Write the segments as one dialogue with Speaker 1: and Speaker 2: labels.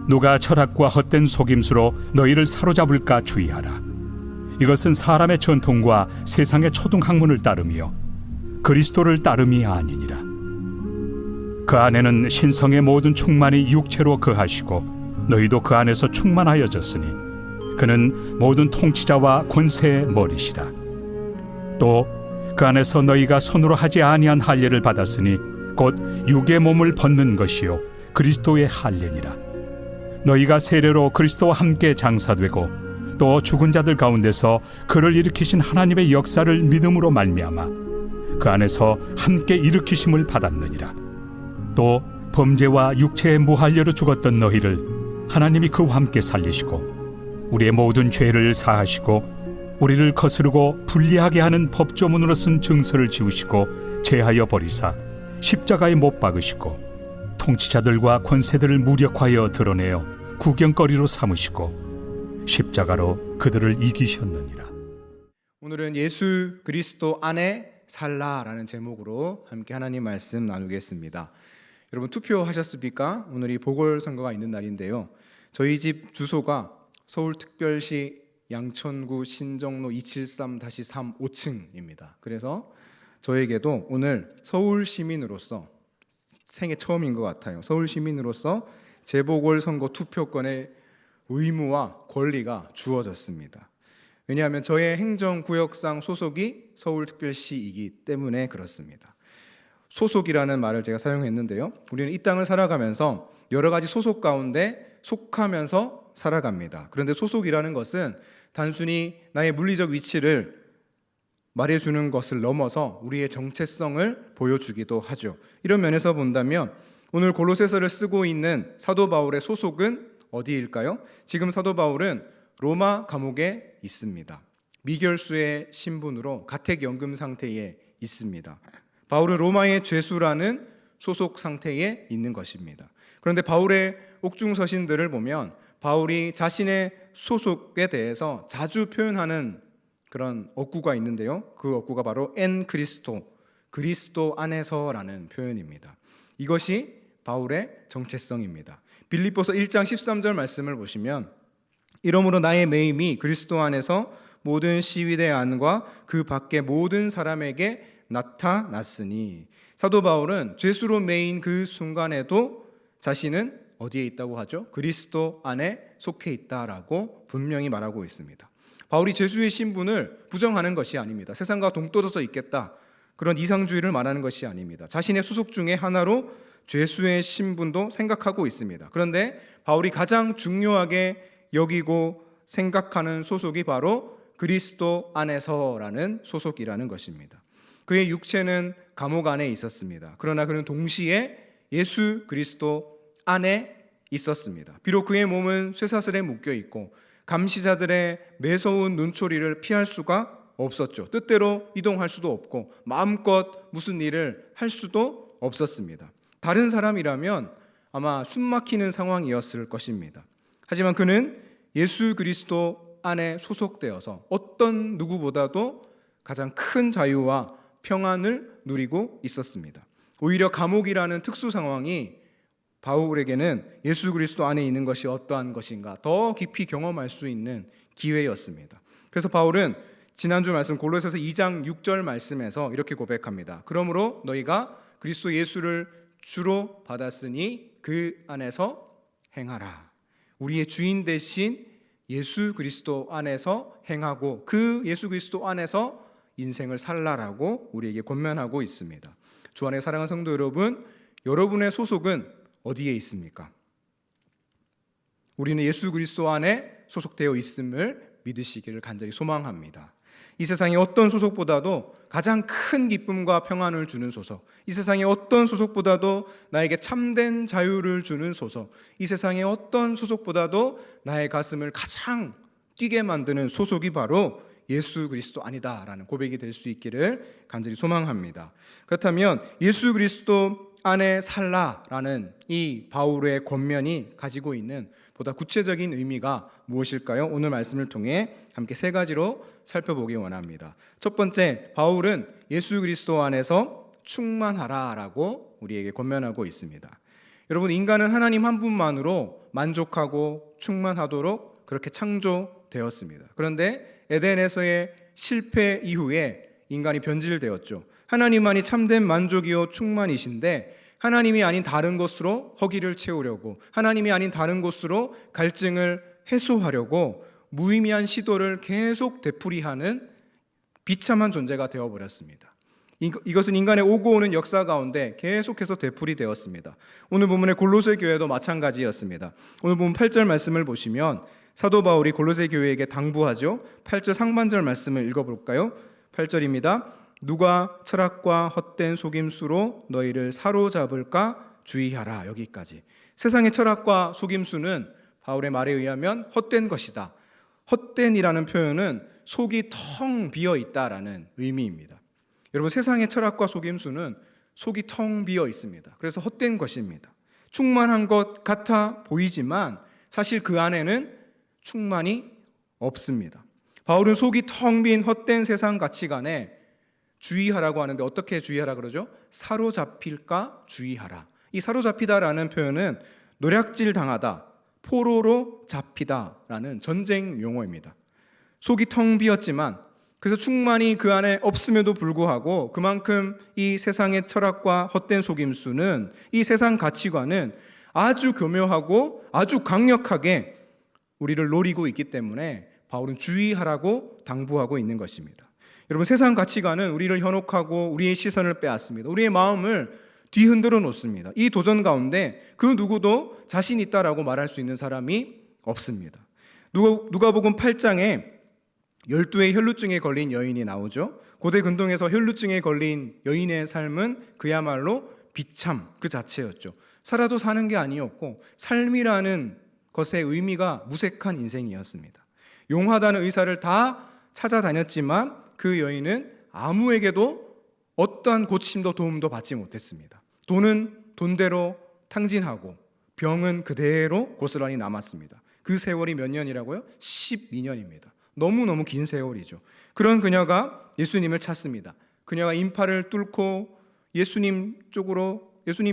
Speaker 1: 누가 철학과 헛된 속임수로 너희를 사로잡을까 주의하라. 이것은 사람의 전통과 세상의 초등학문을 따름이요 그리스도를 따름이 아니니라. 그 안에는 신성의 모든 충만이 육체로 거하시고 너희도 그 안에서 충만하여졌으니 그는 모든 통치자와 권세의 머리시라. 또 그 안에서 너희가 손으로 하지 아니한 할례를 받았으니 곧 육의 몸을 벗는 것이요 그리스도의 할례니라. 너희가 세례로 그리스도와 함께 장사되고 또 죽은 자들 가운데서 그를 일으키신 하나님의 역사를 믿음으로 말미암아 그 안에서 함께 일으키심을 받았느니라. 또 범죄와 육체의 무할례로 죽었던 너희를 하나님이 그와 함께 살리시고 우리의 모든 죄를 사하시고 우리를 거스르고 불리하게 하는 법조문으로 쓴 증서를 지우시고 제하여 버리사 십자가에 못 박으시고 통치자들과 권세들을 무력하여 드러내어 구경거리로 삼으시고 십자가로 그들을 이기셨느니라.
Speaker 2: 오늘은 예수 그리스도 안에 살라라는 제목으로 함께 하나님 말씀 나누겠습니다. 여러분 투표하셨습니까? 오늘이 보궐선거가 있는 날인데요. 저희 집 주소가 서울특별시 양천구 신정로 273-3 5층입니다. 그래서 저에게도 오늘 서울시민으로서 생애 처음인 것 같아요. 서울시민으로서 재보궐선거 투표권의 의무와 권리가 주어졌습니다. 왜냐하면 저의 행정구역상 소속이 서울특별시이기 때문에 그렇습니다. 소속이라는 말을 제가 사용했는데요. 우리는 이 땅을 살아가면서 여러 가지 소속 가운데 속하면서 살아갑니다. 그런데 소속이라는 것은 단순히 나의 물리적 위치를 말해주는 것을 넘어서 우리의 정체성을 보여주기도 하죠. 이런 면에서 본다면 오늘 골로새서를 쓰고 있는 사도 바울의 소속은 어디일까요? 지금 사도 바울은 로마 감옥에 있습니다. 미결수의 신분으로 가택연금 상태에 있습니다. 바울은 로마의 죄수라는 소속 상태에 있는 것입니다. 그런데 바울의 옥중서신들을 보면 바울이 자신의 소속에 대해서 자주 표현하는 그런 어구가 있는데요. 그 어구가 바로 엔 그리스도, 그리스도 안에서라는 표현입니다. 이것이 바울의 정체성입니다. 빌립보서 1장 13절 말씀을 보시면 이러므로 나의 매임이 그리스도 안에서 모든 시위대 안과 그 밖의 모든 사람에게 나타났으니, 사도 바울은 죄수로 매인 그 순간에도 자신은 어디에 있다고 하죠? 그리스도 안에 속해 있다라고 분명히 말하고 있습니다. 바울이 죄수의 신분을 부정하는 것이 아닙니다. 세상과 동떨어져 있겠다, 그런 이상주의를 말하는 것이 아닙니다. 자신의 소속 중에 하나로 죄수의 신분도 생각하고 있습니다. 그런데 바울이 가장 중요하게 여기고 생각하는 소속이 바로 그리스도 안에서라는 소속이라는 것입니다. 그의 육체는 감옥 안에 있었습니다. 그러나 그는 동시에 예수 그리스도 안에 있었습니다. 비록 그의 몸은 쇠사슬에 묶여 있고 감시자들의 매서운 눈초리를 피할 수가 없었죠. 뜻대로 이동할 수도 없고 마음껏 무슨 일을 할 수도 없었습니다. 다른 사람이라면 아마 숨막히는 상황이었을 것입니다. 하지만 그는 예수 그리스도 안에 소속되어서 어떤 누구보다도 가장 큰 자유와 평안을 누리고 있었습니다. 오히려 감옥이라는 특수 상황이 바울에게는 예수 그리스도 안에 있는 것이 어떠한 것인가 더 깊이 경험할 수 있는 기회였습니다. 그래서 바울은 지난주 말씀 골로새서 2장 6절 말씀에서 이렇게 고백합니다. 그러므로 너희가 그리스도 예수를 주로 받았으니 그 안에서 행하라. 우리의 주인 되신 예수 그리스도 안에서 행하고 그 예수 그리스도 안에서 인생을 살라라고 우리에게 권면하고 있습니다. 주 안에 사랑하는 성도 여러분, 여러분의 소속은 어디에 있습니까? 우리는 예수 그리스도 안에 소속되어 있음을 믿으시기를 간절히 소망합니다. 이 세상의 어떤 소속보다도 가장 큰 기쁨과 평안을 주는 소속, 이 세상의 어떤 소속보다도 나에게 참된 자유를 주는 소속, 이 세상의 어떤 소속보다도 나의 가슴을 가장 뛰게 만드는 소속이 바로 예수 그리스도 아니다라는 고백이 될 수 있기를 간절히 소망합니다. 그렇다면 예수 그리스도 안에 살라라는 이 바울의 권면이 가지고 있는 보다 구체적인 의미가 무엇일까요? 오늘 말씀을 통해 함께 세 가지로 살펴보기 원합니다. 첫 번째, 바울은 예수 그리스도 안에서 충만하라라고 우리에게 권면하고 있습니다. 여러분, 인간은 하나님 한 분만으로 만족하고 충만하도록 그렇게 창조되었습니다. 그런데 에덴에서의 실패 이후에 인간이 변질되었죠. 하나님만이 참된 만족이요 충만이신데 하나님이 아닌 다른 것으로 허기를 채우려고, 하나님이 아닌 다른 것으로 갈증을 해소하려고 무의미한 시도를 계속 되풀이하는 비참한 존재가 되어버렸습니다. 이것은 인간의 오고 오는 역사 가운데 계속해서 되풀이되었습니다. 오늘 본문의 골로새 교회도 마찬가지였습니다. 오늘 본문 8절 말씀을 보시면 사도 바울이 골로새 교회에게 당부하죠. 8절 상반절 말씀을 읽어볼까요? 8절입니다. 누가 철학과 헛된 속임수로 너희를 사로잡을까 주의하라. 여기까지. 세상의 철학과 속임수는 바울의 말에 의하면 헛된 것이다. 헛된이라는 표현은 속이 텅 비어 있다라는 의미입니다. 여러분, 세상의 철학과 속임수는 속이 텅 비어 있습니다. 그래서 헛된 것입니다. 충만한 것 같아 보이지만 사실 그 안에는 충만이 없습니다. 바울은 속이 텅 빈 헛된 세상 가치관에 주의하라고 하는데 어떻게 주의하라 그러죠? 사로잡힐까 주의하라. 이 사로잡히다라는 표현은 노략질 당하다, 포로로 잡히다라는 전쟁 용어입니다. 속이 텅 비었지만, 그래서 충만이 그 안에 없음에도 불구하고 그만큼 이 세상의 철학과 헛된 속임수는, 이 세상 가치관은 아주 교묘하고 아주 강력하게 우리를 노리고 있기 때문에 바울은 주의하라고 당부하고 있는 것입니다. 여러분, 세상 가치관은 우리를 현혹하고 우리의 시선을 빼앗습니다. 우리의 마음을 뒤흔들어 놓습니다. 이 도전 가운데 그 누구도 자신 있다라고 말할 수 있는 사람이 없습니다. 누가복음 8장에 12의 혈루증에 걸린 여인이 나오죠. 고대 근동에서 혈루증에 걸린 여인의 삶은 그야말로 비참 그 자체였죠. 살아도 사는 게 아니었고 삶이라는 것의 의미가 무색한 인생이었습니다. 용하다는 의사를 다 찾아다녔지만 그 여인은 아무에게도 어떠한 고침도 도움도 받지 못했습니다. 돈은 돈대로 탕진하고 병은 그대로 고스란히 남았습니다. 그 세월이 몇 년이라고요? 12년입니다. 너무너무 긴 세월이죠. 그런 그녀가 예수님을 찾습니다. 그녀가 인파를 뚫고 예수님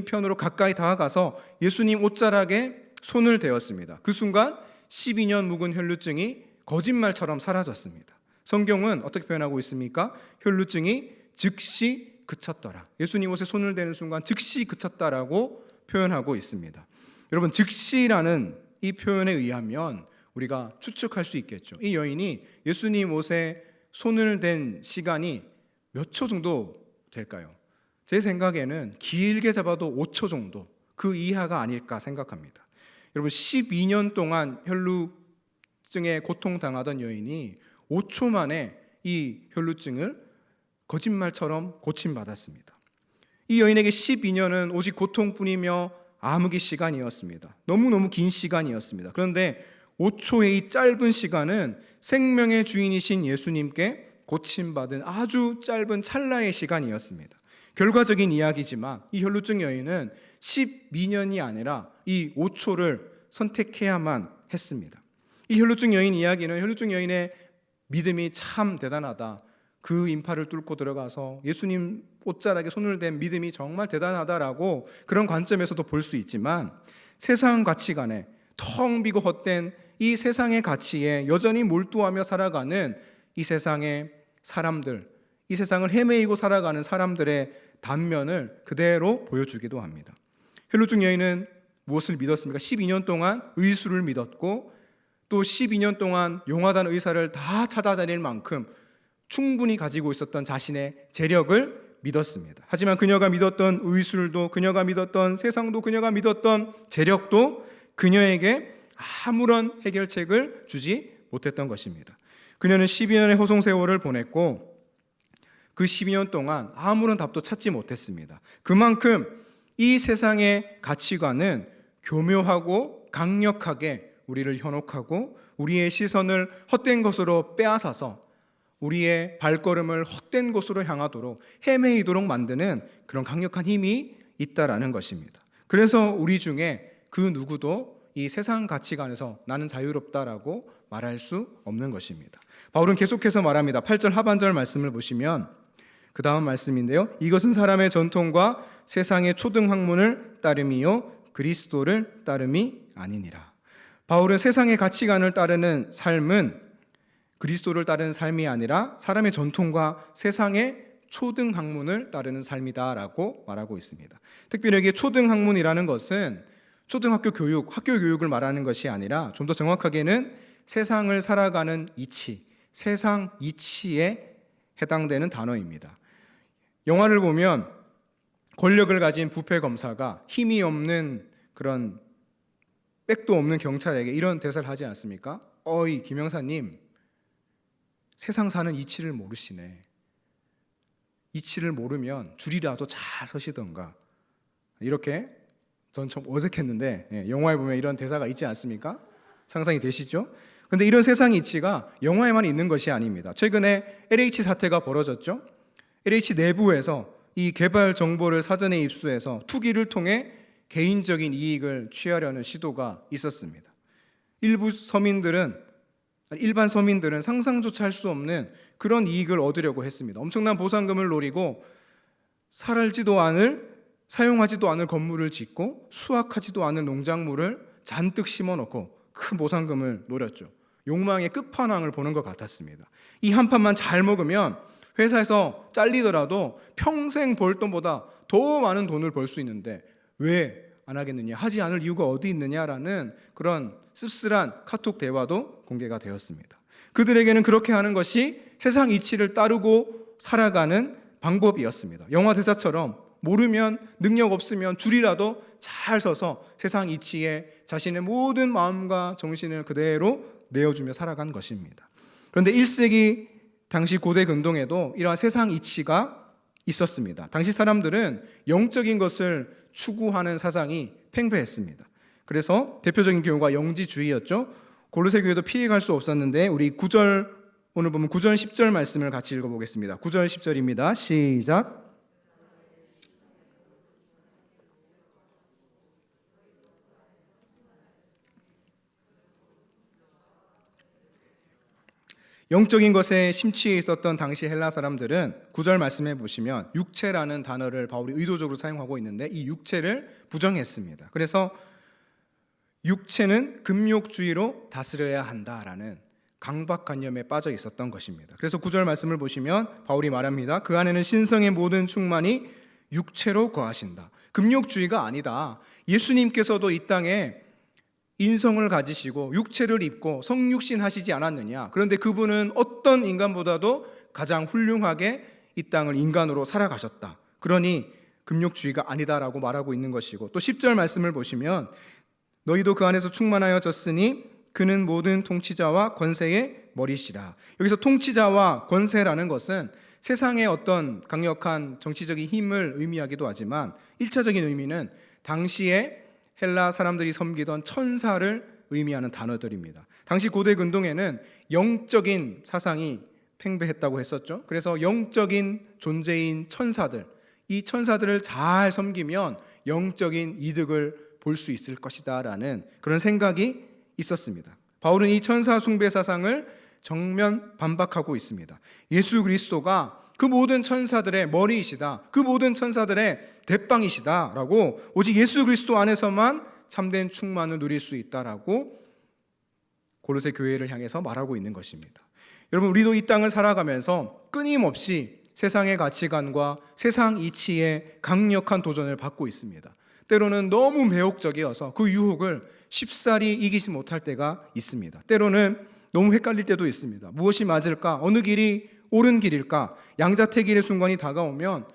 Speaker 2: 편으로 가까이 다가가서 예수님 옷자락에 손을 대었습니다. 그 순간 12년 묵은 혈루증이 거짓말처럼 사라졌습니다. 성경은 어떻게 표현하고 있습니까? 혈루증이 즉시 그쳤더라. 예수님 옷에 손을 대는 순간 즉시 그쳤다라고 표현하고 있습니다. 여러분, 즉시라는 이 표현에 의하면 우리가 추측할 수 있겠죠. 이 여인이 예수님 옷에 손을 댄 시간이 몇 초 정도 될까요? 제 생각에는 길게 잡아도 5초 정도, 그 이하가 아닐까 생각합니다. 여러분, 12년 동안 혈루증에 고통당하던 여인이 5초 만에 이 혈루증을 거짓말처럼 고침받았습니다. 이 여인에게 12년은 오직 고통뿐이며 암흑의 시간이었습니다. 너무너무 긴 시간이었습니다. 그런데 5초의 이 짧은 시간은 생명의 주인이신 예수님께 고침받은 아주 짧은 찰나의 시간이었습니다. 결과적인 이야기지만 이 혈루증 여인은 12년이 아니라 이 5초를 선택해야만 했습니다. 이 혈루증 여인 이야기는 혈루증 여인의 믿음이 참 대단하다, 그 인파를 뚫고 들어가서 예수님 옷자락에 손을 댄 믿음이 정말 대단하다라고 그런 관점에서도 볼 수 있지만, 세상 가치관에 텅 비고 헛된 이 세상의 가치에 여전히 몰두하며 살아가는 이 세상의 사람들, 이 세상을 헤매이고 살아가는 사람들의 단면을 그대로 보여주기도 합니다. 혈루증 여인은 무엇을 믿었습니까? 12년 동안 의술을 믿었고 또 12년 동안 용하다는 의사를 다 찾아다닐 만큼 충분히 가지고 있었던 자신의 재력을 믿었습니다. 하지만 그녀가 믿었던 의술도, 그녀가 믿었던 세상도, 그녀가 믿었던 재력도 그녀에게 아무런 해결책을 주지 못했던 것입니다. 그녀는 12년의 호송 세월을 보냈고 그 12년 동안 아무런 답도 찾지 못했습니다. 그만큼 이 세상의 가치관은 교묘하고 강력하게 우리를 현혹하고 우리의 시선을 헛된 것으로 빼앗아서 우리의 발걸음을 헛된 곳으로 향하도록 헤매이도록 만드는 그런 강력한 힘이 있다라는 것입니다. 그래서 우리 중에 그 누구도 이 세상 가치관에서 나는 자유롭다라고 말할 수 없는 것입니다. 바울은 계속해서 말합니다. 8절 하반절 말씀을 보시면 그 다음 말씀인데요, 이것은 사람의 전통과 세상의 초등 학문을 따름이요 그리스도를 따름이 아니니라. 바울은 세상의 가치관을 따르는 삶은 그리스도를 따르는 삶이 아니라 사람의 전통과 세상의 초등학문을 따르는 삶이다라고 말하고 있습니다. 특별히 여기 초등학문이라는 것은 초등학교 교육, 학교 교육을 말하는 것이 아니라 좀 더 정확하게는 세상을 살아가는 이치, 세상 이치에 해당되는 단어입니다. 영화를 보면 권력을 가진 부패 검사가 힘이 없는 그런 백도 없는 경찰에게 이런 대사를 하지 않습니까? 어이 김영사님, 세상 사는 이치를 모르시네. 이치를 모르면 줄이라도 잘 서시던가. 이렇게 전 좀 어색했는데 영화에 보면 이런 대사가 있지 않습니까? 상상이 되시죠? 그런데 이런 세상 이치가 영화에만 있는 것이 아닙니다. 최근에 LH 사태가 벌어졌죠. LH 내부에서 이 개발 정보를 사전에 입수해서 투기를 통해 개인적인 이익을 취하려는 시도가 있었습니다. 일반 서민들은 상상조차 할 수 없는 그런 이익을 얻으려고 했습니다. 엄청난 보상금을 노리고 사용하지도 않을 건물을 짓고 수확하지도 않을 농작물을 잔뜩 심어놓고 큰 보상금을 노렸죠. 욕망의 끝판왕을 보는 것 같았습니다. 이 한 판만 잘 먹으면 회사에서 잘리더라도 평생 벌 돈보다 더 많은 돈을 벌 수 있는데 왜 안 하겠느냐, 하지 않을 이유가 어디 있느냐라는 그런 씁쓸한 카톡 대화도 공개가 되었습니다. 그들에게는 그렇게 하는 것이 세상 이치를 따르고 살아가는 방법이었습니다. 영화 대사처럼 모르면, 능력 없으면 줄이라도 잘 서서 세상 이치에 자신의 모든 마음과 정신을 그대로 내어주며 살아간 것입니다. 그런데 1세기 당시 고대 근동에도 이러한 세상 이치가 있었습니다. 당시 사람들은 영적인 것을 추구하는 사상이 팽배했습니다. 그래서 대표적인 경우가 영지주의였죠. 골로새 교회도 피해갈 수 없었는데 우리 오늘 보면 9절 10절 말씀을 같이 읽어보겠습니다. 9절 10절입니다. 시작. 영적인 것에 심취해 있었던 당시 헬라 사람들은 9절 말씀해 보시면 육체라는 단어를 바울이 의도적으로 사용하고 있는데 이 육체를 부정했습니다. 그래서 육체는 금욕주의로 다스려야 한다라는 강박관념에 빠져 있었던 것입니다. 그래서 9절 말씀을 보시면 바울이 말합니다. 그 안에는 신성의 모든 충만이 육체로 거하신다. 금욕주의가 아니다. 예수님께서도 이 땅에 인성을 가지시고 육체를 입고 성육신 하시지 않았느냐. 그런데 그분은 어떤 인간보다도 가장 훌륭하게 이 땅을 인간으로 살아가셨다. 그러니 금욕주의가 아니다라고 말하고 있는 것이고, 또 10절 말씀을 보시면 너희도 그 안에서 충만하여졌으니 그는 모든 통치자와 권세의 머리시라. 여기서 통치자와 권세라는 것은 세상의 어떤 강력한 정치적인 힘을 의미하기도 하지만 1차적인 의미는 당시에 헬라 사람들이 섬기던 천사를 의미하는 단어들입니다. 당시 고대 근동에는 영적인 사상이 팽배했다고 했었죠. 그래서 영적인 존재인 천사들, 이 천사들을 잘 섬기면 영적인 이득을 볼 수 있을 것이다라는 그런 생각이 있었습니다. 바울은 이 천사 숭배 사상을 정면 반박하고 있습니다. 예수 그리스도가 그 모든 천사들의 머리이시다, 그 모든 천사들의 대빵이시다라고, 오직 예수 그리스도 안에서만 참된 충만을 누릴 수 있다라고 골로새 교회를 향해서 말하고 있는 것입니다. 여러분, 우리도 이 땅을 살아가면서 끊임없이 세상의 가치관과 세상 이치에 강력한 도전을 받고 있습니다. 때로는 너무 매혹적이어서 그 유혹을 쉽사리 이기지 못할 때가 있습니다. 때로는 너무 헷갈릴 때도 있습니다. 무엇이 맞을까? 어느 길이 옳은 길일까? 양자택일의 순간이 다가오면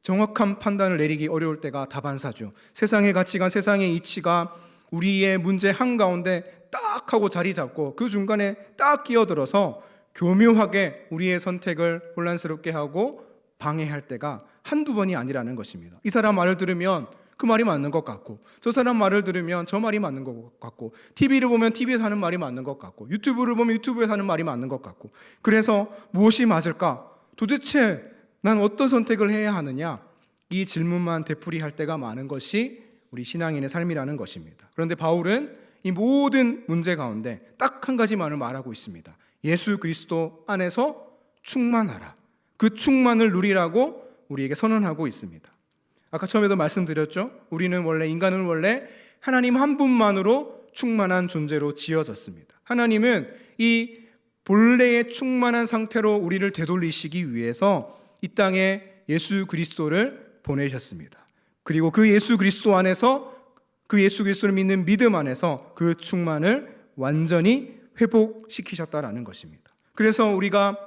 Speaker 2: 정확한 판단을 내리기 어려울 때가 다반사죠. 세상의 가치관, 세상의 이치가 우리의 문제 한가운데 딱 하고 자리 잡고 그 중간에 딱 끼어들어서 교묘하게 우리의 선택을 혼란스럽게 하고 방해할 때가 한두 번이 아니라는 것입니다. 이 사람 말을 들으면 그 말이 맞는 것 같고, 저 사람 말을 들으면 저 말이 맞는 것 같고, TV를 보면 TV에서 하는 말이 맞는 것 같고, 유튜브를 보면 유튜브에서 하는 말이 맞는 것 같고, 그래서 무엇이 맞을까? 도대체 난 어떤 선택을 해야 하느냐? 이 질문만 되풀이할 때가 많은 것이 우리 신앙인의 삶이라는 것입니다. 그런데 바울은 이 모든 문제 가운데 딱 한 가지만을 말하고 있습니다. 예수 그리스도 안에서 충만하라. 그 충만을 누리라고 우리에게 선언하고 있습니다. 아까 처음에도 말씀드렸죠. 인간은 원래 하나님 한 분만으로 충만한 존재로 지어졌습니다. 하나님은 이 본래의 충만한 상태로 우리를 되돌리시기 위해서 이 땅에 예수 그리스도를 보내셨습니다. 그리고 그 예수 그리스도 안에서, 그 예수 그리스도를 믿는 믿음 안에서 그 충만을 완전히 회복시키셨다라는 것입니다. 그래서 우리가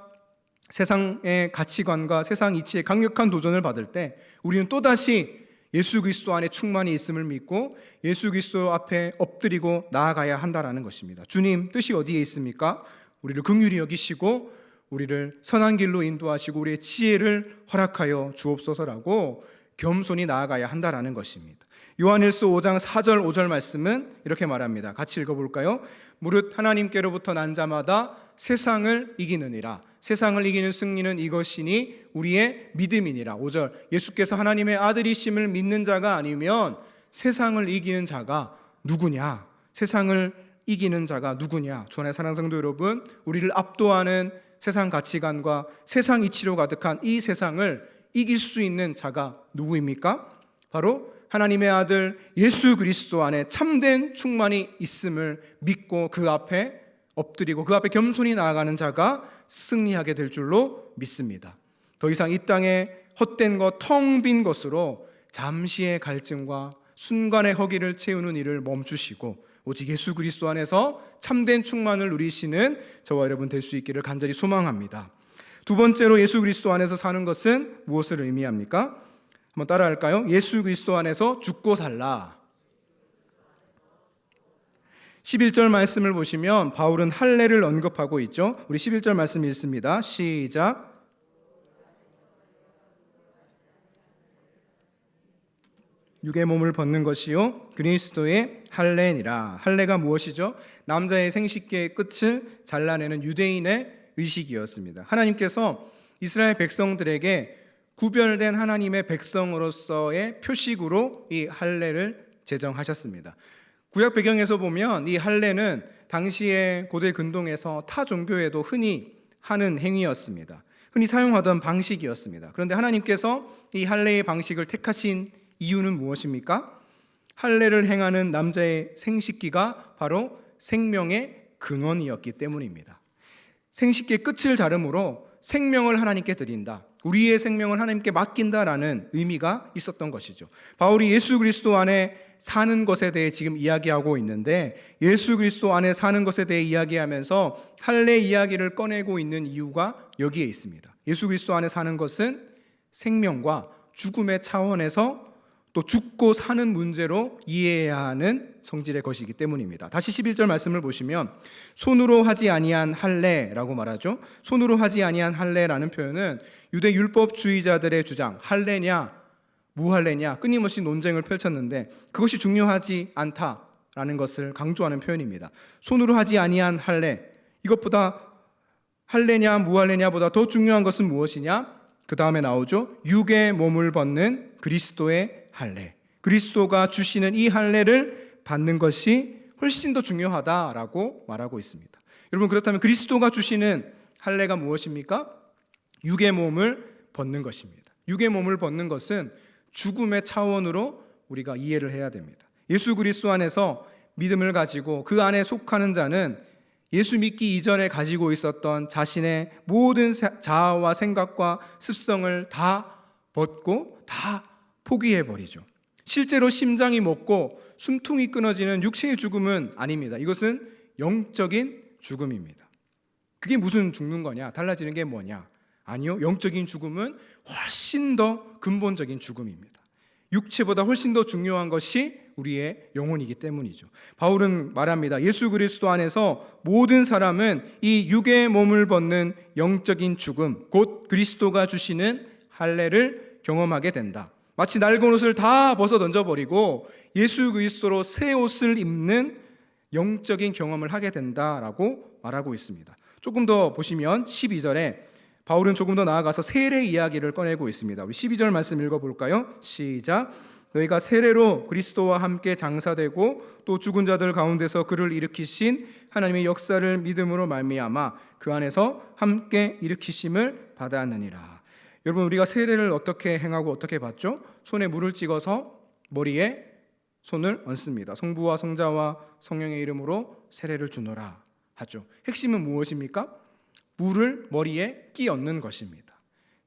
Speaker 2: 세상의 가치관과 세상 이치에 강력한 도전을 받을 때 우리는 또다시 예수 그리스도 안에 충만히 있음을 믿고 예수 그리스도 앞에 엎드리고 나아가야 한다라는 것입니다. 주님 뜻이 어디에 있습니까? 우리를 긍휼히 여기시고 우리를 선한 길로 인도하시고 우리의 지혜를 허락하여 주옵소서라고 겸손히 나아가야 한다라는 것입니다. 요한일서 5장 4절 5절 말씀은 이렇게 말합니다. 같이 읽어볼까요? 무릇 하나님께로부터 난 자마다 세상을 이기느니라. 세상을 이기는 승리는 이것이니 우리의 믿음이니라. 5절, 예수께서 하나님의 아들이심을 믿는 자가 아니면 세상을 이기는 자가 누구냐? 세상을 이기는 자가 누구냐? 주 안의 사랑하는 성도 여러분, 우리를 압도하는 세상 가치관과 세상 이치로 가득한 이 세상을 이길 수 있는 자가 누구입니까? 바로 하나님의 아들 예수 그리스도 안에 참된 충만이 있음을 믿고 그 앞에 엎드리고 그 앞에 겸손히 나아가는 자가 승리하게 될 줄로 믿습니다. 더 이상 이 땅에 헛된 것, 텅 빈 것으로 잠시의 갈증과 순간의 허기를 채우는 일을 멈추시고 오직 예수 그리스도 안에서 참된 충만을 누리시는 저와 여러분 될 수 있기를 간절히 소망합니다. 두 번째로 예수 그리스도 안에서 사는 것은 무엇을 의미합니까? 한번 따라할까요? 예수 그리스도 안에서 죽고 살라. 11절 말씀을 보시면 바울은 할례를 언급하고 있죠. 우리 11절 말씀 읽습니다. 시작. 육의 몸을 벗는 것이요 그리스도의 할례니라. 할례가 무엇이죠? 남자의 생식기의 끝을 잘라내는 유대인의 의식이었습니다. 하나님께서 이스라엘 백성들에게 구별된 하나님의 백성으로서의 표식으로 이 할례를 제정하셨습니다. 구약 배경에서 보면 이 할례는 당시의 고대 근동에서 타 종교에도 흔히 하는 행위였습니다. 흔히 사용하던 방식이었습니다. 그런데 하나님께서 이 할례의 방식을 택하신 이유는 무엇입니까? 할례를 행하는 남자의 생식기가 바로 생명의 근원이었기 때문입니다. 생식기의 끝을 자름으로 생명을 하나님께 드린다, 우리의 생명을 하나님께 맡긴다라는 의미가 있었던 것이죠. 바울이 예수 그리스도 안에 사는 것에 대해 지금 이야기하고 있는데, 예수 그리스도 안에 사는 것에 대해 이야기하면서 할례 이야기를 꺼내고 있는 이유가 여기에 있습니다. 예수 그리스도 안에 사는 것은 생명과 죽음의 차원에서 또 죽고 사는 문제로 이해해야 하는 성질의 것이기 때문입니다. 다시 11절 말씀을 보시면 손으로 하지 아니한 할례라고 말하죠. 손으로 하지 아니한 할례라는 표현은 유대 율법주의자들의 주장, 할례냐 무할례냐 끊임없이 논쟁을 펼쳤는데 그것이 중요하지 않다라는 것을 강조하는 표현입니다. 손으로 하지 아니한 할례, 이것보다 할례냐 무할례냐보다 더 중요한 것은 무엇이냐? 그 다음에 나오죠. 육의 몸을 벗는 그리스도의 할례, 그리스도가 주시는 이 할례를 받는 것이 훨씬 더 중요하다라고 말하고 있습니다. 여러분, 그렇다면 그리스도가 주시는 할례가 무엇입니까? 육의 몸을 벗는 것입니다. 육의 몸을 벗는 것은 죽음의 차원으로 우리가 이해를 해야 됩니다. 예수 그리스도 안에서 믿음을 가지고 그 안에 속하는 자는 예수 믿기 이전에 가지고 있었던 자신의 모든 자아와 생각과 습성을 다 벗고 다 포기해버리죠. 실제로 심장이 멎고 숨통이 끊어지는 육체의 죽음은 아닙니다. 이것은 영적인 죽음입니다. 그게 무슨 죽는 거냐? 달라지는 게 뭐냐? 아니요, 영적인 죽음은 훨씬 더 근본적인 죽음입니다. 육체보다 훨씬 더 중요한 것이 우리의 영혼이기 때문이죠. 바울은 말합니다. 예수 그리스도 안에서 모든 사람은 이 육의 몸을 벗는 영적인 죽음, 곧 그리스도가 주시는 할례를 경험하게 된다. 마치 낡은 옷을 다 벗어 던져버리고 예수 그리스도로 새 옷을 입는 영적인 경험을 하게 된다라고 말하고 있습니다. 조금 더 보시면 12절에 바울은 조금 더 나아가서 세례 이야기를 꺼내고 있습니다. 우리 12절 말씀 읽어볼까요? 시작. 너희가 세례로 그리스도와 함께 장사되고 또 죽은 자들 가운데서 그를 일으키신 하나님의 역사를 믿음으로 말미암아 그 안에서 함께 일으키심을 받았느니라. 여러분, 우리가 세례를 어떻게 행하고 어떻게 받죠? 손에 물을 찍어서 머리에 손을 얹습니다. 성부와 성자와 성령의 이름으로 세례를 주노라 하죠. 핵심은 무엇입니까? 물을 머리에 끼 얹는 것입니다.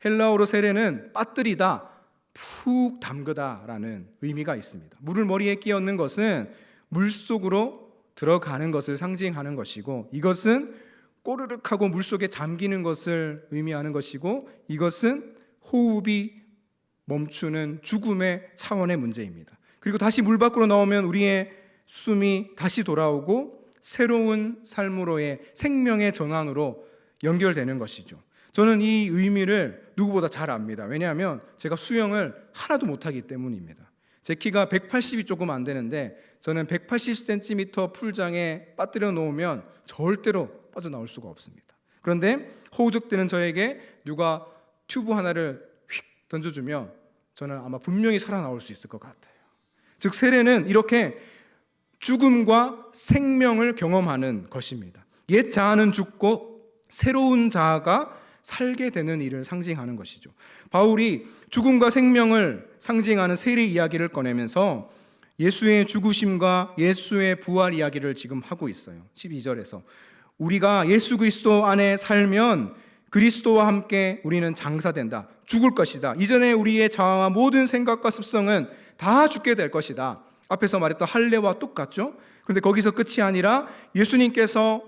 Speaker 2: 헬라어로 세례는 빠뜨리다, 푹 담그다라는 의미가 있습니다. 물을 머리에 끼 얹는 것은 물속으로 들어가는 것을 상징하는 것이고, 이것은 꼬르륵 하고 물속에 잠기는 것을 의미하는 것이고, 이것은 호흡이 멈추는 죽음의 차원의 문제입니다. 그리고 다시 물 밖으로 나오면 우리의 숨이 다시 돌아오고 새로운 삶으로의 생명의 전환으로 연결되는 것이죠. 저는 이 의미를 누구보다 잘 압니다. 왜냐하면 제가 수영을 하나도 못하기 때문입니다. 제 키가 180이 조금 안 되는데 저는 180cm 풀장에 빠뜨려 놓으면 절대로 빠져나올 수가 없습니다. 그런데 호우적대는 저에게 누가 튜브 하나를 휙 던져주면 저는 아마 분명히 살아나올 수 있을 것 같아요. 즉 세례는 이렇게 죽음과 생명을 경험하는 것입니다. 옛 자아는 죽고 새로운 자아가 살게 되는 일을 상징하는 것이죠. 바울이 죽음과 생명을 상징하는 세례 이야기를 꺼내면서 예수의 죽으심과 예수의 부활 이야기를 지금 하고 있어요. 12절에서 우리가 예수 그리스도 안에 살면 그리스도와 함께 우리는 장사된다. 죽을 것이다. 이전에 우리의 자아와 모든 생각과 습성은 다 죽게 될 것이다. 앞에서 말했던 할례와 똑같죠. 그런데 거기서 끝이 아니라 예수님께서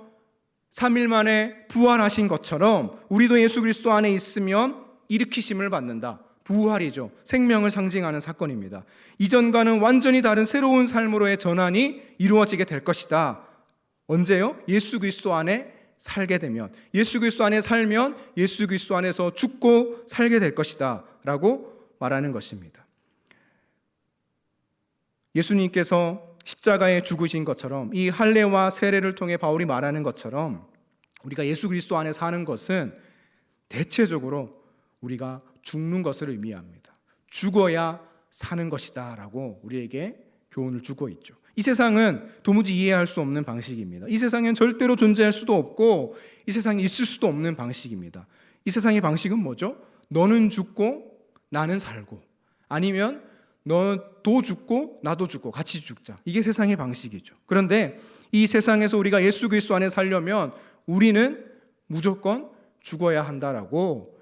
Speaker 2: 3일 만에 부활하신 것처럼 우리도 예수 그리스도 안에 있으면 일으키심을 받는다. 부활이죠. 생명을 상징하는 사건입니다. 이전과는 완전히 다른 새로운 삶으로의 전환이 이루어지게 될 것이다. 언제요? 예수 그리스도 안에 살게 되면, 예수 그리스도 안에 살면 예수 그리스도 안에서 죽고 살게 될 것이다 라고 말하는 것입니다. 예수님께서 십자가에 죽으신 것처럼 이 할례와 세례를 통해 바울이 말하는 것처럼 우리가 예수 그리스도 안에 사는 것은 대체적으로 우리가 죽는 것을 의미합니다. 죽어야 사는 것이다 라고 우리에게 교훈을 주고 있죠. 이 세상은 도무지 이해할 수 없는 방식입니다. 이 세상엔 절대로 존재할 수도 없고 이 세상에 있을 수도 없는 방식입니다. 이 세상의 방식은 뭐죠? 너는 죽고 나는 살고, 아니면 너도 죽고 나도 죽고 같이 죽자. 이게 세상의 방식이죠. 그런데 이 세상에서 우리가 예수 그리스도 안에 살려면 우리는 무조건 죽어야 한다라고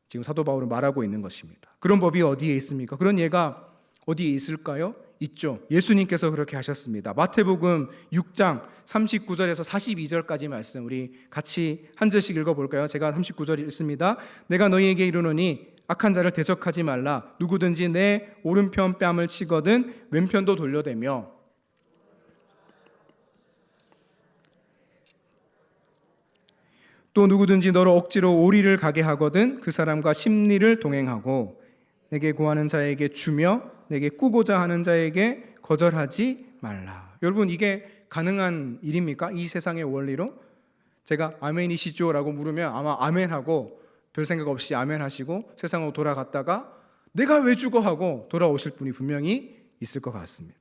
Speaker 2: 지금 사도 바울은 말하고 있는 것입니다. 그런 법이 어디에 있습니까? 그런 예가 어디에 있을까요? 있죠. 예수님께서 그렇게 하셨습니다. 마태복음 6장 39절에서 42절까지 말씀 우리 같이 한 절씩 읽어볼까요? 제가 39절 읽습니다. 내가 너희에게 이르노니 악한 자를 대적하지 말라. 누구든지 내 오른편 뺨을 치거든 왼편도 돌려대며, 또 누구든지 너를 억지로 오리를 가게 하거든 그 사람과 십리를 동행하고, 내게 구하는 자에게 주며 내게 꾸고자 하는 자에게 거절하지 말라. 여러분, 이게 가능한 일입니까? 이 세상의 원리로? 제가 아멘이시죠? 라고 물으면 아마 아멘하고 별 생각 없이 아멘하시고 세상으로 돌아갔다가 내가 왜 죽어? 하고 돌아오실 분이 분명히 있을 것 같습니다.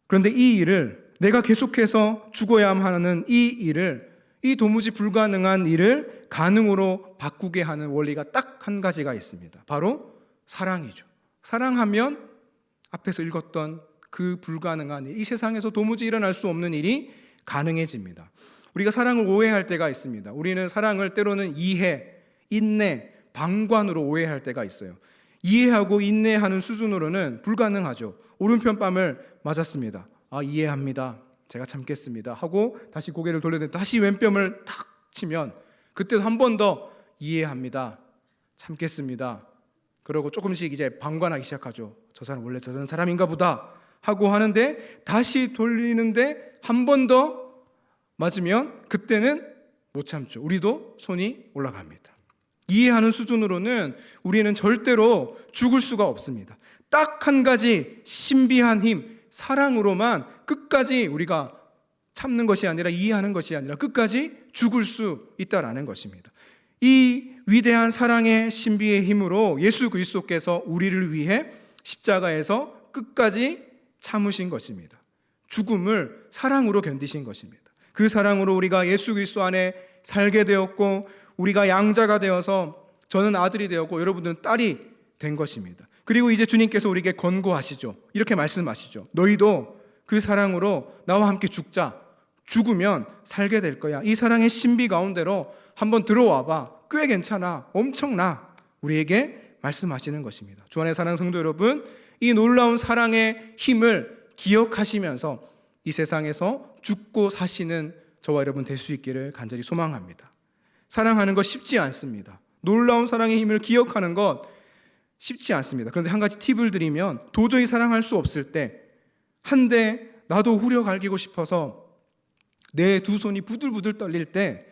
Speaker 2: 그런데 이 일을, 내가 계속해서 죽어야만 하는 이 일을, 이 도무지 불가능한 일을 가능으로 바꾸게 하는 원리가 딱 한 가지가 있습니다. 바로 사랑이죠. 사랑하면 앞에서 읽었던 그 불가능한 일, 이 세상에서 도무지 일어날 수 없는 일이 가능해집니다. 우리가 사랑을 오해할 때가 있습니다. 우리는 사랑을 때로는 이해, 인내, 방관으로 오해할 때가 있어요. 이해하고 인내하는 수준으로는 불가능하죠. 오른편 뺨을 맞았습니다. 아, 이해합니다. 제가 참겠습니다 하고 다시 고개를 돌려대 다시 왼뺨을 탁 치면 그때도 한 번 더 이해합니다. 참겠습니다. 그러고 조금씩 이제 방관하기 시작하죠. 저 사람 원래 저런 사람인가 보다 하고 하는데 다시 돌리는데 한 번 더 맞으면 그때는 못 참죠. 우리도 손이 올라갑니다. 이해하는 수준으로는 우리는 절대로 죽을 수가 없습니다. 딱 한 가지 신비한 힘, 사랑으로만 끝까지 우리가 참는 것이 아니라 이해하는 것이 아니라 끝까지 죽을 수 있다라는 것입니다. 이 위대한 사랑의 신비의 힘으로 예수 그리스도께서 우리를 위해 십자가에서 끝까지 참으신 것입니다. 죽음을 사랑으로 견디신 것입니다. 그 사랑으로 우리가 예수 그리스도 안에 살게 되었고 우리가 양자가 되어서 저는 아들이 되었고 여러분들은 딸이 된 것입니다. 그리고 이제 주님께서 우리에게 권고하시죠. 이렇게 말씀하시죠. 너희도 그 사랑으로 나와 함께 죽자. 죽으면 살게 될 거야. 이 사랑의 신비 가운데로 한번 들어와봐. 꽤 괜찮아. 엄청나. 우리에게 말씀하시는 것입니다. 주 안의 사랑하는 성도 여러분, 이 놀라운 사랑의 힘을 기억하시면서 이 세상에서 죽고 사시는 저와 여러분 될 수 있기를 간절히 소망합니다. 사랑하는 것 쉽지 않습니다. 놀라운 사랑의 힘을 기억하는 것 쉽지 않습니다. 그런데 한 가지 팁을 드리면, 도저히 사랑할 수 없을 때, 한데 나도 후려 갈기고 싶어서 내 두 손이 부들부들 떨릴 때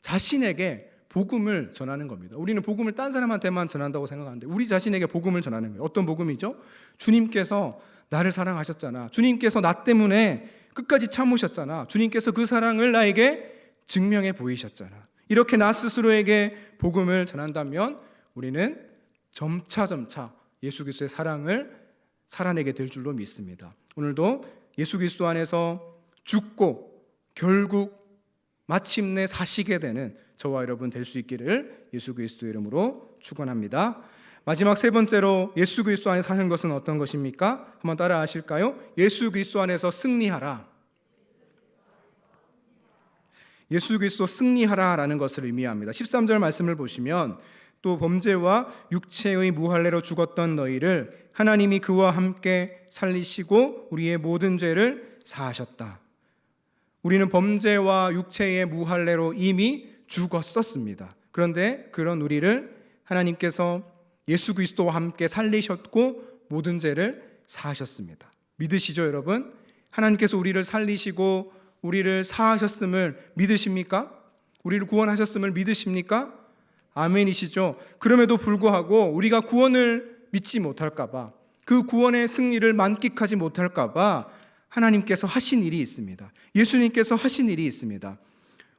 Speaker 2: 자신에게 복음을 전하는 겁니다. 우리는 복음을 딴 사람한테만 전한다고 생각하는데 우리 자신에게 복음을 전하는 거예요. 어떤 복음이죠? 주님께서 나를 사랑하셨잖아. 주님께서 나 때문에 끝까지 참으셨잖아. 주님께서 그 사랑을 나에게 증명해 보이셨잖아. 이렇게 나 스스로에게 복음을 전한다면 우리는 점차 예수 그리스도의 사랑을 살아내게 될 줄로 믿습니다. 오늘도 예수 그리스도 안에서 죽고 결국 마침내 사시게 되는 저와 여러분 될 수 있기를 예수 그리스도의 이름으로 축원합니다. 마지막 세 번째로 예수 그리스도 안에 사는 것은 어떤 것입니까? 한번 따라 하실까요? 예수 그리스도 안에서 승리하라. 예수 그리스도 승리하라라는 것을 의미합니다. 13절 말씀을 보시면 또 범죄와 육체의 무할례로 죽었던 너희를 하나님이 그와 함께 살리시고 우리의 모든 죄를 사하셨다. 우리는 범죄와 육체의 무할례로 이미 죽었었습니다. 그런데 그런 우리를 하나님께서 예수 그리스도와 함께 살리셨고 모든 죄를 사하셨습니다. 믿으시죠, 여러분? 하나님께서 우리를 살리시고 우리를 사하셨음을 믿으십니까? 우리를 구원하셨음을 믿으십니까? 아멘이시죠? 그럼에도 불구하고 우리가 구원을 믿지 못할까 봐, 그 구원의 승리를 만끽하지 못할까 봐 하나님께서 하신 일이 있습니다. 예수님께서 하신 일이 있습니다.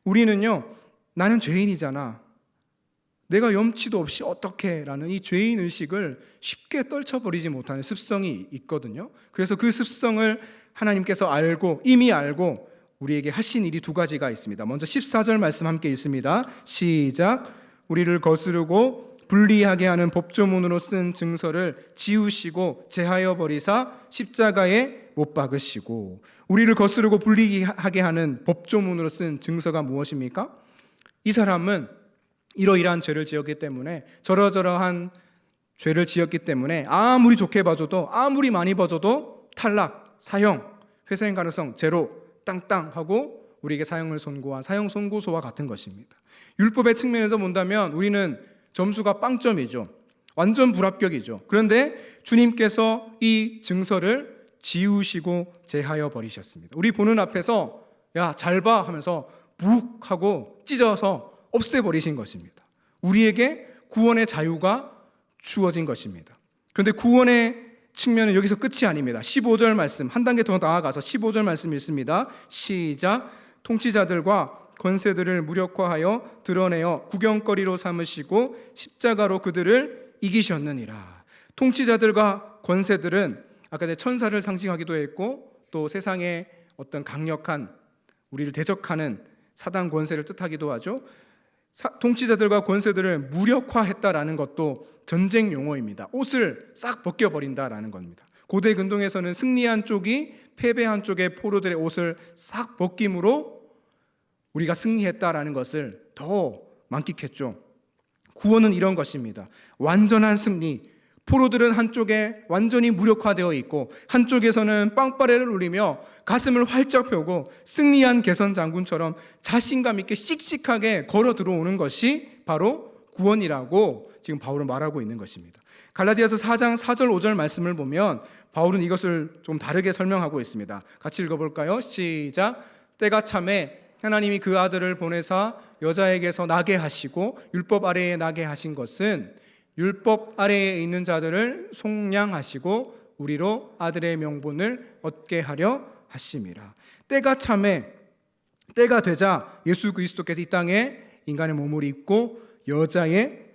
Speaker 2: 우리는요, 나는 죄인이잖아, 내가 염치도 없이 어떻게 라는 이 죄인 의식을 쉽게 떨쳐버리지 못하는 습성이 있거든요. 그래서 그 습성을 하나님께서 이미 알고 우리에게 하신 일이 두 가지가 있습니다. 먼저 14절 말씀 함께 읽습니다. 시작. 우리를 거스르고 불리하게 하는 법조문으로 쓴 증서를 지우시고 제하여 버리사 십자가에 못 박으시고. 우리를 거스르고 불리하게 하는 법조문으로 쓴 증서가 무엇입니까? 이 사람은 이러이러한 죄를 지었기 때문에, 저러저러한 죄를 지었기 때문에 아무리 좋게 봐줘도, 아무리 많이 봐줘도 탈락, 사형, 회생 가능성 제로, 땅땅 하고 우리에게 사형을 선고한 사형 선고소와 같은 것입니다. 율법의 측면에서 본다면 우리는 점수가 빵점이죠. 완전 불합격이죠. 그런데 주님께서 이 증서를 지우시고 제하여 버리셨습니다. 우리 보는 앞에서 야, 잘 봐 하면서 북 하고 찢어서 없애버리신 것입니다. 우리에게 구원의 자유가 주어진 것입니다. 그런데 구원의 측면은 여기서 끝이 아닙니다. 15절 말씀, 한 단계 더 나아가서 15절 말씀 읽습니다. 시작. 통치자들과 권세들을 무력화하여 드러내어 구경거리로 삼으시고 십자가로 그들을 이기셨느니라. 통치자들과 권세들은 아까 전에 천사를 상징하기도 했고, 또 세상의 어떤 강력한 우리를 대적하는 사단 권세를 뜻하기도 하죠. 통치자들과 권세들을 무력화했다라는 것도 전쟁 용어입니다. 옷을 싹 벗겨버린다라는 겁니다. 고대 근동에서는 승리한 쪽이 패배한 쪽의 포로들의 옷을 싹 벗김으로 우리가 승리했다라는 것을 더 만끽했죠. 구원은 이런 것입니다. 완전한 승리. 포로들은 한쪽에 완전히 무력화되어 있고 한쪽에서는 빵빠레를 울리며 가슴을 활짝 펴고 승리한 개선 장군처럼 자신감 있게 씩씩하게 걸어 들어오는 것이 바로 구원이라고 지금 바울은 말하고 있는 것입니다. 갈라디아서 4장 4절 5절 말씀을 보면 바울은 이것을 좀 다르게 설명하고 있습니다. 같이 읽어볼까요? 시작. 때가 참에 하나님이 그 아들을 보내사 여자에게서 나게 하시고 율법 아래에 나게 하신 것은 율법 아래에 있는 자들을 속량하시고 우리로 아들의 명분을 얻게 하려 하심이라. 때가 참에, 때가 되자 예수 그리스도께서 이 땅에 인간의 몸을 입고 여자의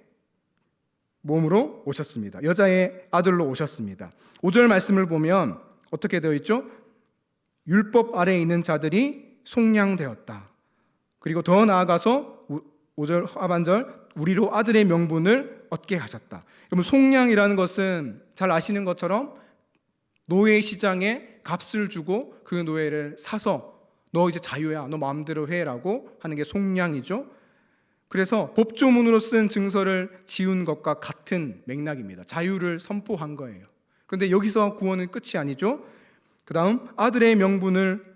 Speaker 2: 몸으로 오셨습니다. 여자의 아들로 오셨습니다. 5절 말씀을 보면 어떻게 되어 있죠? 율법 아래에 있는 자들이 속량되었다. 그리고 더 나아가서 5절 하반절 우리로 아들의 명분을 얻게 하셨다. 여러분 속량이라는 것은 잘 아시는 것처럼 노예 시장에 값을 주고 그 노예를 사서 너 이제 자유야, 너 마음대로 해라고 하는 게 속량이죠. 그래서 법조문으로 쓴 증서를 지운 것과 같은 맥락입니다. 자유를 선포한 거예요. 그런데 여기서 구원은 끝이 아니죠. 그 다음 아들의 명분을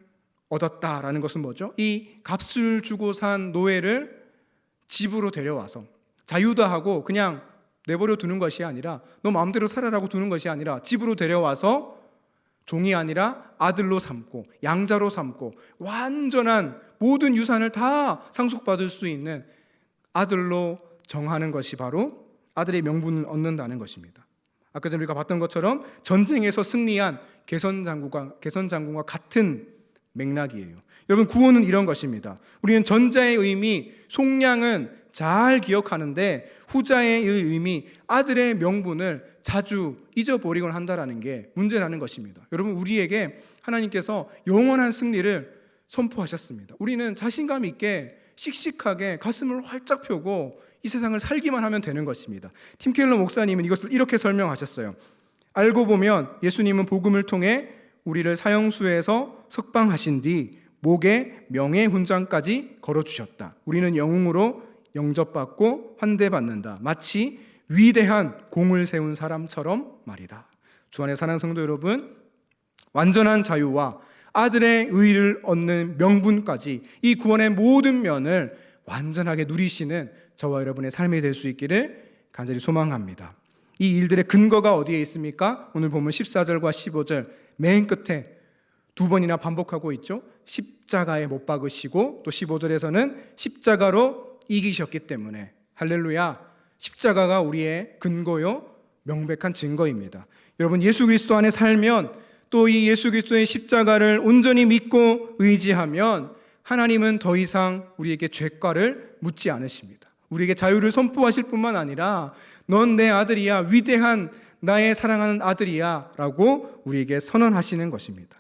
Speaker 2: 얻었다라는 것은 뭐죠? 이 값을 주고 산 노예를 집으로 데려와서 자유다 하고 그냥 내버려 두는 것이 아니라 너 마음대로 살아라고 두는 것이 아니라 집으로 데려와서 종이 아니라 아들로 삼고 양자로 삼고 완전한 모든 유산을 다 상속받을 수 있는 아들로 정하는 것이 바로 아들의 명분을 얻는다는 것입니다. 아까 전에 우리가 봤던 것처럼 전쟁에서 승리한 개선장군과 같은 맥락이에요. 여러분 구원은 이런 것입니다. 우리는 전자의 의미, 속량은 잘 기억하는데 후자의 의미, 아들의 명분을 자주 잊어버리곤 한다는 게 문제라는 것입니다. 여러분 우리에게 하나님께서 영원한 승리를 선포하셨습니다. 우리는 자신감 있게 씩씩하게 가슴을 활짝 펴고 이 세상을 살기만 하면 되는 것입니다. 팀 켈러 목사님은 이것을 이렇게 설명하셨어요. 알고 보면 예수님은 복음을 통해 우리를 사형수에서 석방하신 뒤 목에 명예훈장까지 걸어주셨다. 우리는 영웅으로 영접받고 환대받는다. 마치 위대한 공을 세운 사람처럼 말이다. 주 안에 사랑하는 성도 여러분, 완전한 자유와 아들의 의를 얻는 명분까지 이 구원의 모든 면을 완전하게 누리시는 저와 여러분의 삶이 될 수 있기를 간절히 소망합니다. 이 일들의 근거가 어디에 있습니까? 오늘 보면 14절과 15절 맨 끝에 두 번이나 반복하고 있죠. 십자가에 못 박으시고 또 15절에서는 십자가로 이기셨기 때문에 할렐루야, 십자가가 우리의 근거요 명백한 증거입니다. 여러분 예수 그리스도 안에 살면 또 이 예수 그리스도의 십자가를 온전히 믿고 의지하면 하나님은 더 이상 우리에게 죄가를 묻지 않으십니다. 우리에게 자유를 선포하실 뿐만 아니라 넌 내 아들이야, 위대한 나의 사랑하는 아들이야 라고 우리에게 선언하시는 것입니다.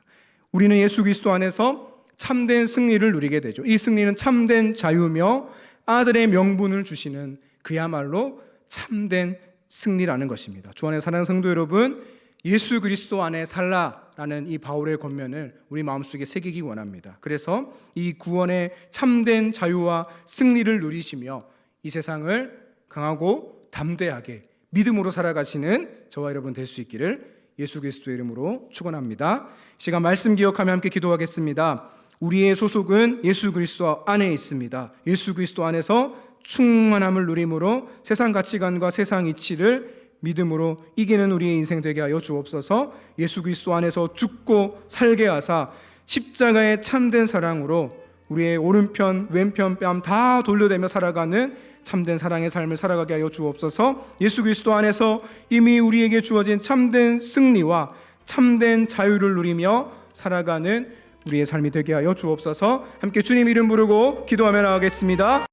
Speaker 2: 우리는 예수 그리스도 안에서 참된 승리를 누리게 되죠. 이 승리는 참된 자유며 아들의 명분을 주시는 그야말로 참된 승리라는 것입니다. 주 안에 사랑하는 성도 여러분, 예수 그리스도 안에 살라라는 이 바울의 권면을 우리 마음속에 새기기 원합니다. 그래서 이 구원의 참된 자유와 승리를 누리시며 이 세상을 강하고 담대하게 믿음으로 살아가시는 저와 여러분 될 수 있기를 예수 그리스도의 이름으로 축원합니다. 시간 말씀 기억하며 함께 기도하겠습니다. 우리의 소속은 예수 그리스도 안에 있습니다. 예수 그리스도 안에서 충만함을 누림으로 세상 가치관과 세상 이치를 믿음으로 이기는 우리의 인생 되게 하여 주옵소서. 예수 그리스도 안에서 죽고 살게 하사 십자가의 참된 사랑으로 우리의 오른편 왼편 뺨 다 돌려대며 살아가는 참된 사랑의 삶을 살아가게 하여 주옵소서. 예수 그리스도 안에서 이미 우리에게 주어진 참된 승리와 참된 자유를 누리며 살아가는 우리의 삶이 되게 하여 주옵소서. 함께 주님 이름 부르고 기도하며 나가겠습니다.